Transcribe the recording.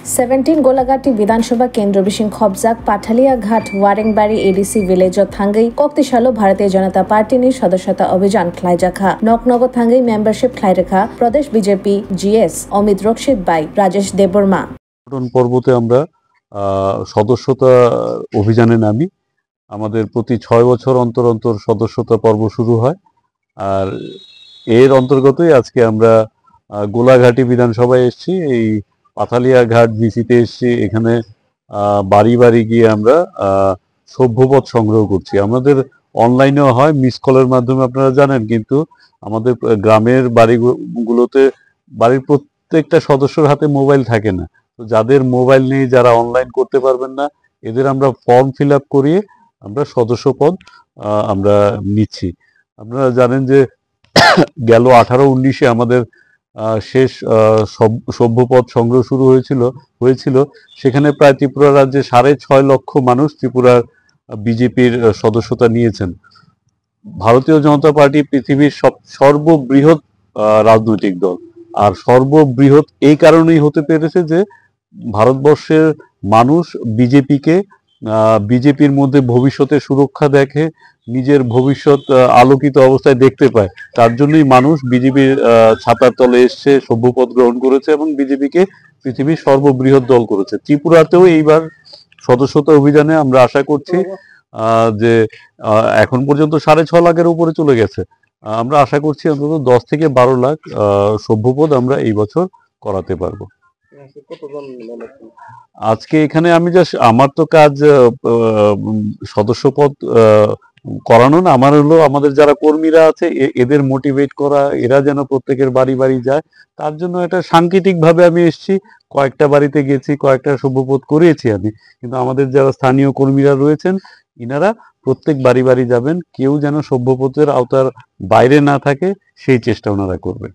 17 গোলাঘাটি বিধানসভা কেন্দ্র বিশিং খবজাক পাঠালিয়া ঘাট ওয়ারেংবাড়ি এডিসি ভিলেজ থাঙ্গই কক্তিশালো ভারতীয় জনতা পার্টিনি সদস্যতা অভিযান খ্লাইজাখা নকনগ থাঙ্গই membership খ্লাইরেখা Pradesh BJP GS Amit Rakshit by Rajesh Debbarma পর্বতে আমরা সদস্যতা অভিযানে নামি। আমাদের প্রতি 6 বছর অন্তর অন্তর সদস্যতা পর্ব শুরু হয়, আর এর অন্তর্গতই আজকে আমরা গোলাঘাটি বিধানসভায় এসেছি। এই পাথালিয়া ঘাট বিসিতে এসেছি। এখানে বাড়ি বাড়ি গিয়ে আমরা সভ্যপদ সংগ্রহ করছি। আমাদের অনলাইনেও হয়, মিস কলের মাধ্যমে, আপনারা জানেন, কিন্তু আমাদের গ্রামের বাড়িগুলোতে বাড়ির প্রত্যেকটা সদস্যর হাতে মোবাইল থাকে না। তো যাদের মোবাইল নেই, যারা অনলাইন করতে পারবেন না, এদের আমরা ফর্ম ফিল আপ করিয়ে আমরা সদস্যপদ আমরা নিচ্ছি। আপনারা জানেন যে গেল 18-19-এ আমাদের শেষ সভ্যপদ সংগ্রহ শুরু হয়েছিল। সেখানে প্রায় ত্রিপুরা রাজ্যে 6.5 লক্ষ মানুষ ত্রিপুরার বিজেপির সদস্যতা নিয়েছেন। ভারতীয় জনতা পার্টি পৃথিবীর সর্ববৃহৎ রাজনৈতিক দল, আর সর্ববৃহৎ এই কারণেই হতে পেরেছে যে ভারতবর্ষের মানুষ বিজেপির মধ্যে ভবিষ্যতে সুরক্ষা দেখে, নিজের ভবিষ্যৎ আলোকিত অবস্থায় দেখতে পায়। তার জন্যই মানুষ বিজেপির ছাতার তলে এসছে, সভ্যপদ গ্রহণ করেছে এবং বিজেপিকে পৃথিবীর সর্ববৃহৎ দল করেছে। ত্রিপুরাতেও এইবার সদস্যতা অভিযানে আমরা আশা করছি যে এখন পর্যন্ত 6.5 লাখের উপরে চলে গেছে। আমরা আশা করছি অন্তত 10 থেকে 12 লাখ সভ্যপদ আমরা এই বছর করাতে পারবো। আজকে এখানে আমি আমার তো কাজ সদস্যপদ করানো না, আমার হলো আমাদের যারা কর্মীরা আছে এদের মোটিভেট করা, এরা যেন প্রত্যেকের বাড়ি বাড়ি যায়, তার জন্য এটা সাংকেতিক ভাবে আমি এসেছি। কয়েকটা বাড়িতে গেছি, কয়েকটা সভ্যপদ করিয়েছি আমি, কিন্তু আমাদের যারা স্থানীয় কর্মীরা রয়েছেন ইনারা প্রত্যেক বাড়ি বাড়ি যাবেন, কেউ যেন সভ্যপদের আওতার বাইরে না থাকে সেই চেষ্টা ওনারা করবেন।